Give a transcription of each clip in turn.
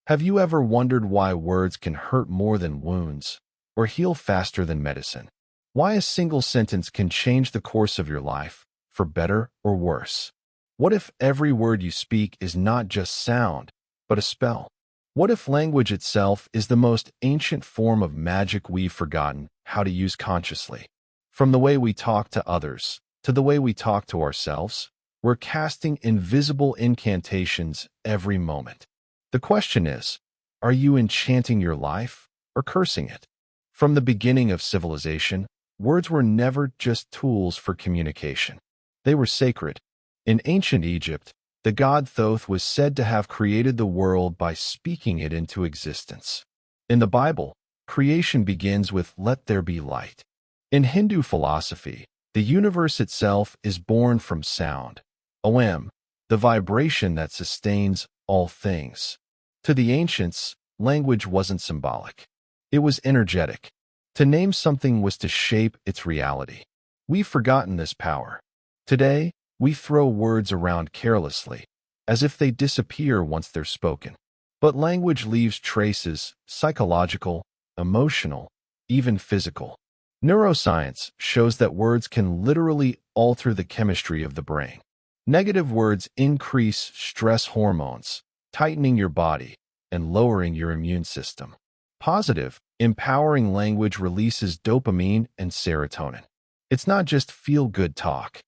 Have you ever wondered why words can hurt more than wounds or heal faster than medicine? Why a single sentence can change the course of your life, for better or worse? What if every word you speak is not just sound, but a spell? What if language itself is the most ancient form of magic we've forgotten how to use consciously? From the way we talk to others to the way we talk to ourselves, we're casting invisible incantations every moment. The question is, are you enchanting your life or cursing it? From the beginning of civilization, words were never just tools for communication. They were sacred. In ancient Egypt, the god Thoth was said to have created the world by speaking it into existence. In the Bible, creation begins with "Let there be light." In Hindu philosophy, the universe itself is born from sound, Om, the vibration that sustains all things. To the ancients, language wasn't symbolic. It was energetic. To name something was to shape its reality. We've forgotten this power. Today, we throw words around carelessly, as if they disappear once they're spoken. But language leaves traces, psychological, emotional, even physical. Neuroscience shows that words can literally alter the chemistry of the brain. Negative words increase stress hormones, tightening your body and lowering your immune system. Positive, empowering language releases dopamine and serotonin. It's not just feel-good talk.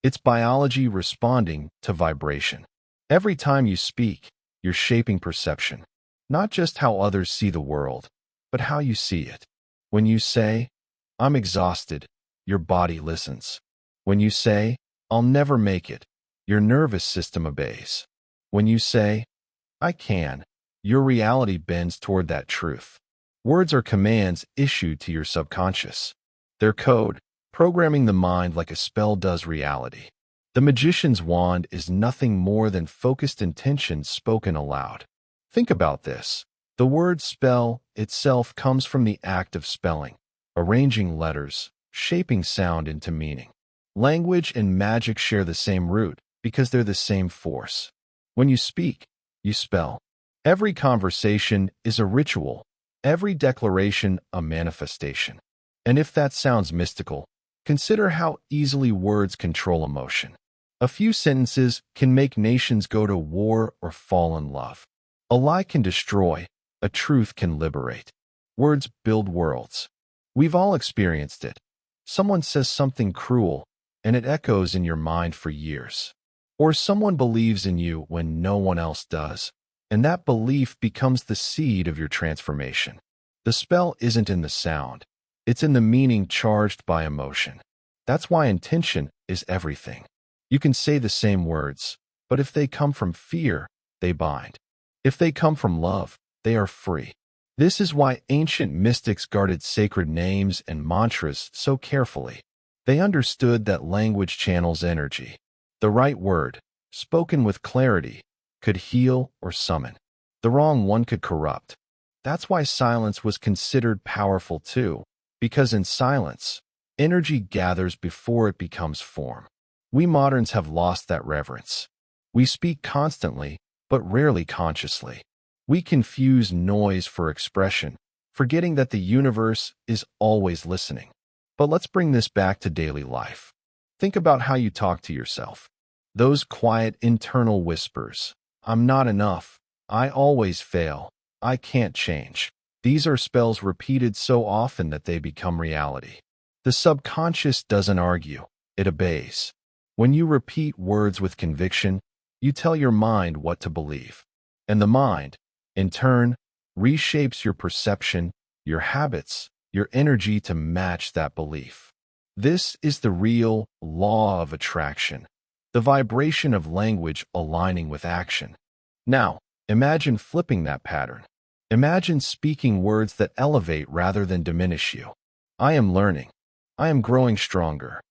It's biology responding to vibration. Every time you speak, you're shaping perception. Not just how others see the world, but how you see it. When you say, "I'm exhausted," your body listens. When you say, "I'll never make it," your nervous system obeys. When you say, "I can," your reality bends toward that truth. Words are commands issued to your subconscious. They're code, programming the mind like a spell does reality. The magician's wand is nothing more than focused intention spoken aloud. Think about this. The word spell itself comes from the act of spelling, arranging letters, shaping sound into meaning. Language and magic share the same root because they're the same force. When you speak, you spell. Every conversation is a ritual, every declaration a manifestation. And if that sounds mystical, consider how easily words control emotion. A few sentences can make nations go to war or fall in love. A lie can destroy, a truth can liberate. Words build worlds. We've all experienced it. Someone says something cruel, and it echoes in your mind for years. Or someone believes in you when no one else does, and that belief becomes the seed of your transformation. The spell isn't in the sound. It's in the meaning charged by emotion. That's why intention is everything. You can say the same words, but if they come from fear, they bind. If they come from love, they are free. This is why ancient mystics guarded sacred names and mantras so carefully. They understood that language channels energy. The right word, spoken with clarity, could heal or summon. The wrong one could corrupt. That's why silence was considered powerful too, because in silence, energy gathers before it becomes form. We moderns have lost that reverence. We speak constantly, but rarely consciously. We confuse noise for expression, forgetting that the universe is always listening. But let's bring this back to daily life. Think about how you talk to yourself. Those quiet internal whispers. "I'm not enough. I always fail. I can't change." These are spells repeated so often that they become reality. The subconscious doesn't argue. It obeys. When you repeat words with conviction, you tell your mind what to believe. And the mind, in turn, reshapes your perception, your habits, your energy to match that belief. This is the real law of attraction, the vibration of language aligning with action. Now, imagine flipping that pattern. Imagine speaking words that elevate rather than diminish you. "I am learning. I am growing stronger.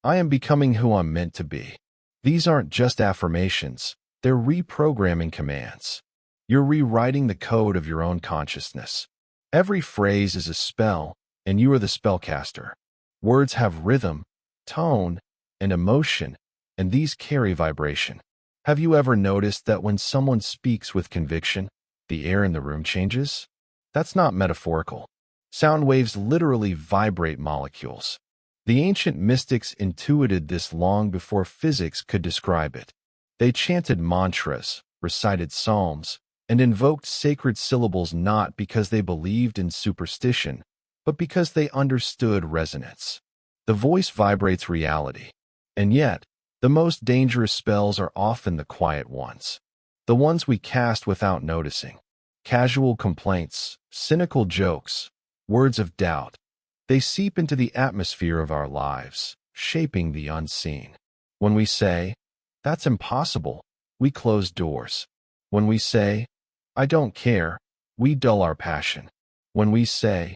I am becoming who I'm meant to be." These aren't just affirmations, they're reprogramming commands. You're rewriting the code of your own consciousness. Every phrase is a spell, and you are the spellcaster. Words have rhythm, tone, and emotion, and these carry vibration. Have you ever noticed that when someone speaks with conviction, the air in the room changes? That's not metaphorical. Sound waves literally vibrate molecules. The ancient mystics intuited this long before physics could describe it. They chanted mantras, recited psalms, and invoked sacred syllables not because they believed in superstition, but because they understood resonance. The voice vibrates reality. And yet, the most dangerous spells are often the quiet ones. The ones we cast without noticing. Casual complaints, cynical jokes, words of doubt. They seep into the atmosphere of our lives, shaping the unseen. When we say, "That's impossible," we close doors. When we say, "I don't care," we dull our passion. When we say,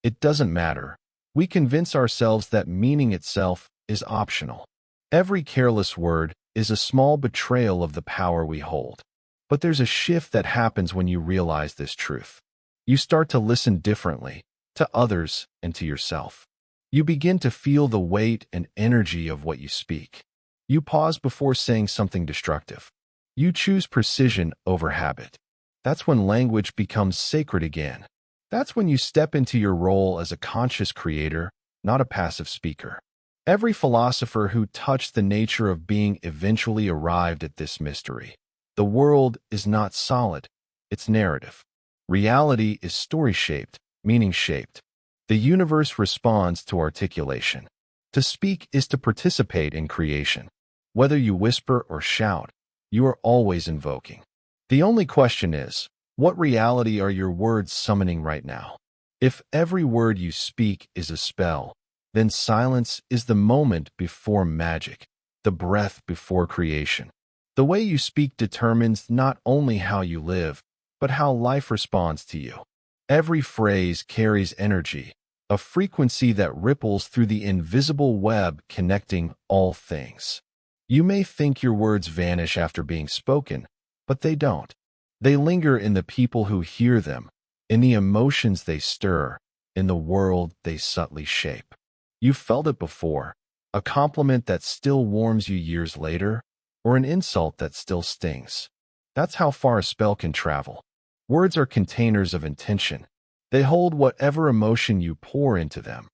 "It doesn't matter," we convince ourselves that meaning itself is optional. Every careless word is a small betrayal of the power we hold. But there's a shift that happens when you realize this truth. You start to listen differently, to others and to yourself. You begin to feel the weight and energy of what you speak. You pause before saying something destructive. You choose precision over habit. That's when language becomes sacred again. That's when you step into your role as a conscious creator, not a passive speaker. Every philosopher who touched the nature of being eventually arrived at this mystery. The world is not solid, it's narrative. Reality is story-shaped, meaning-shaped. The universe responds to articulation. To speak is to participate in creation. Whether you whisper or shout, you are always invoking. The only question is, what reality are your words summoning right now? If every word you speak is a spell, then silence is the moment before magic, the breath before creation. The way you speak determines not only how you live, but how life responds to you. Every phrase carries energy, a frequency that ripples through the invisible web connecting all things. You may think your words vanish after being spoken, but they don't. They linger in the people who hear them, in the emotions they stir, in the world they subtly shape. You've felt it before, a compliment that still warms you years later, or an insult that still stings. That's how far a spell can travel. Words are containers of intention. They hold whatever emotion you pour into them,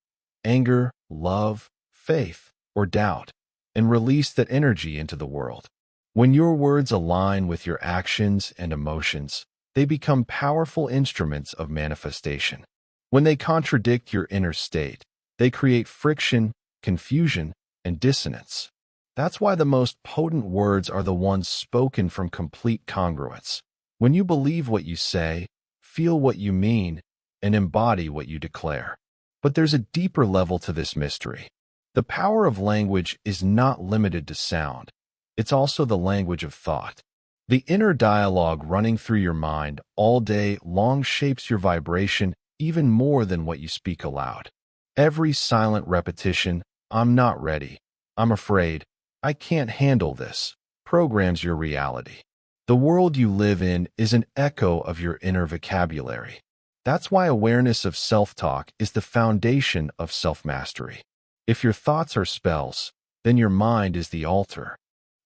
anger, love, faith, or doubt, and release that energy into the world. When your words align with your actions and emotions, they become powerful instruments of manifestation. When they contradict your inner state, they create friction, confusion, and dissonance. That's why the most potent words are the ones spoken from complete congruence. When you believe what you say, feel what you mean, and embody what you declare. But there's a deeper level to this mystery. The power of language is not limited to sound. It's also the language of thought. The inner dialogue running through your mind all day long shapes your vibration even more than what you speak aloud. Every silent repetition, "I'm not ready," "I'm afraid," "I can't handle this," programs your reality. The world you live in is an echo of your inner vocabulary. That's why awareness of self-talk is the foundation of self-mastery. If your thoughts are spells, then your mind is the altar.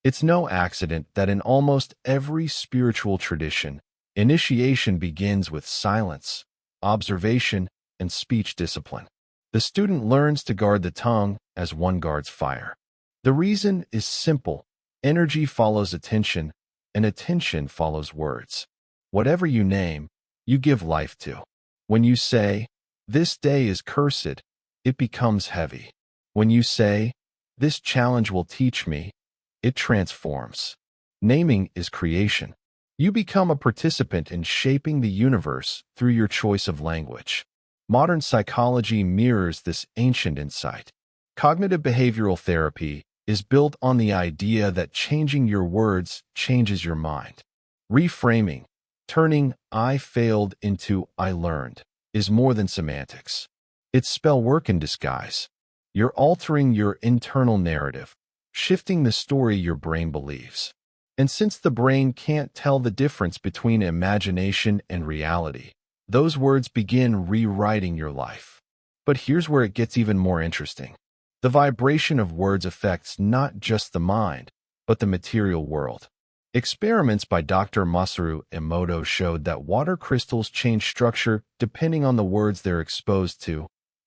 It's no accident that in almost every spiritual tradition, initiation begins with silence, observation, and speech discipline. The student learns to guard the tongue as one guards fire. The reason is simple. Energy follows attention, and attention follows words. Whatever you name, you give life to. When you say, "This day is cursed," it becomes heavy. When you say, "This challenge will teach me," it transforms. Naming is creation. You become a participant in shaping the universe through your choice of language. Modern psychology mirrors this ancient insight. Cognitive behavioral therapy is built on the idea that changing your words changes your mind. Reframing, turning "I failed" into "I learned," is more than semantics. It's spell work in disguise. You're altering your internal narrative, shifting the story your brain believes. And since the brain can't tell the difference between imagination and reality, those words begin rewriting your life. But here's where it gets even more interesting. The vibration of words affects not just the mind, but the material world. Experiments by Dr. Masaru Emoto showed that water crystals change structure depending on the words they're exposed to.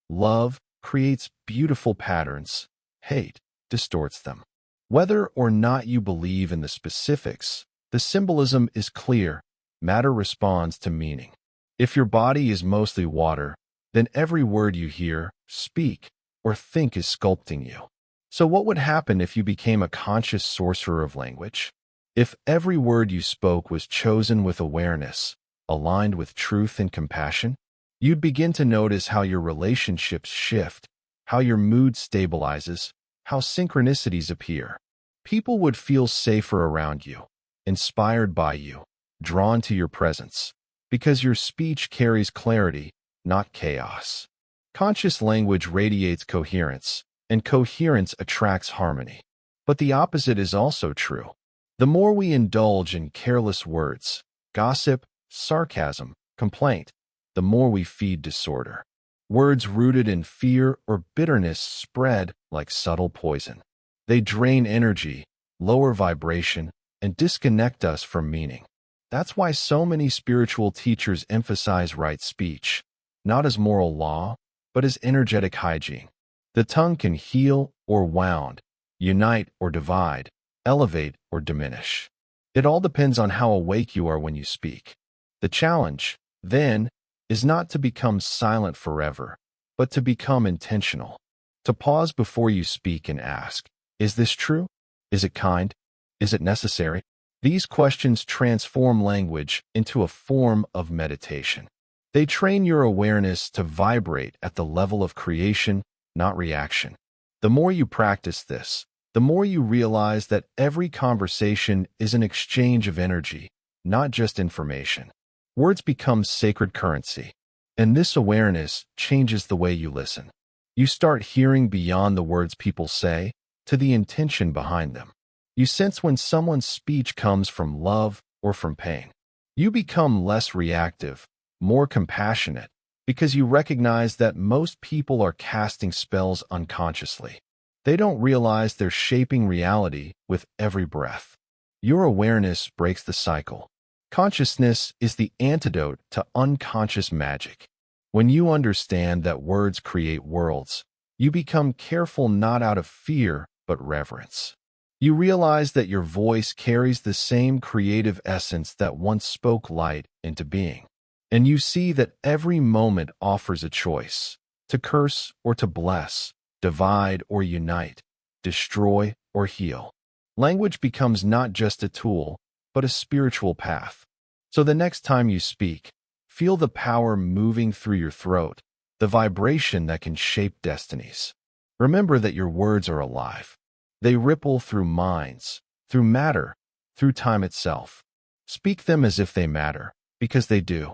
Love creates beautiful patterns. Hate distorts them. Whether or not you believe in the specifics, the symbolism is clear. Matter responds to meaning. If your body is mostly water, then every word you hear, speak, or think is sculpting you. So what would happen if you became a conscious sorcerer of language? If every word you spoke was chosen with awareness, aligned with truth and compassion, you'd begin to notice how your relationships shift, how your mood stabilizes, how synchronicities appear. People would feel safer around you, inspired by you, drawn to your presence, because your speech carries clarity, not chaos. Conscious language radiates coherence, and coherence attracts harmony. But the opposite is also true. The more we indulge in careless words, gossip, sarcasm, complaint, the more we feed disorder. Words rooted in fear or bitterness spread like subtle poison. They drain energy, lower vibration, and disconnect us from meaning. That's why so many spiritual teachers emphasize right speech, not as moral law, but as energetic hygiene. The tongue can heal or wound, unite or divide, elevate or diminish. It all depends on how awake you are when you speak. The challenge, then, is not to become silent forever, but to become intentional. To pause before you speak and ask, is this true? Is it kind? Is it necessary? These questions transform language into a form of meditation. They train your awareness to vibrate at the level of creation, not reaction. The more you practice this, the more you realize that every conversation is an exchange of energy, not just information. Words become sacred currency, and this awareness changes the way you listen. You start hearing beyond the words people say to the intention behind them. You sense when someone's speech comes from love or from pain. You become less reactive, more compassionate, because you recognize that most people are casting spells unconsciously. They don't realize they're shaping reality with every breath. Your awareness breaks the cycle. Consciousness is the antidote to unconscious magic. When you understand that words create worlds, you become careful not out of fear, but reverence. You realize that your voice carries the same creative essence that once spoke light into being. And you see that every moment offers a choice, to curse or to bless, divide or unite, destroy or heal. Language becomes not just a tool, but a spiritual path. So the next time you speak, feel the power moving through your throat, the vibration that can shape destinies. Remember that your words are alive. They ripple through minds, through matter, through time itself. Speak them as if they matter, because they do.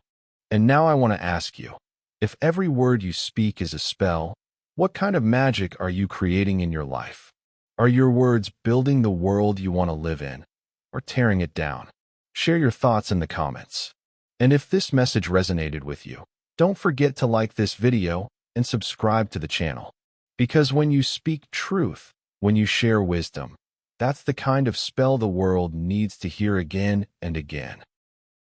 And now I want to ask you, if every word you speak is a spell, what kind of magic are you creating in your life? Are your words building the world you want to live in, or tearing it down? Share your thoughts in the comments. And if this message resonated with you, don't forget to like this video and subscribe to the channel. Because when you speak truth, when you share wisdom, that's the kind of spell the world needs to hear again and again.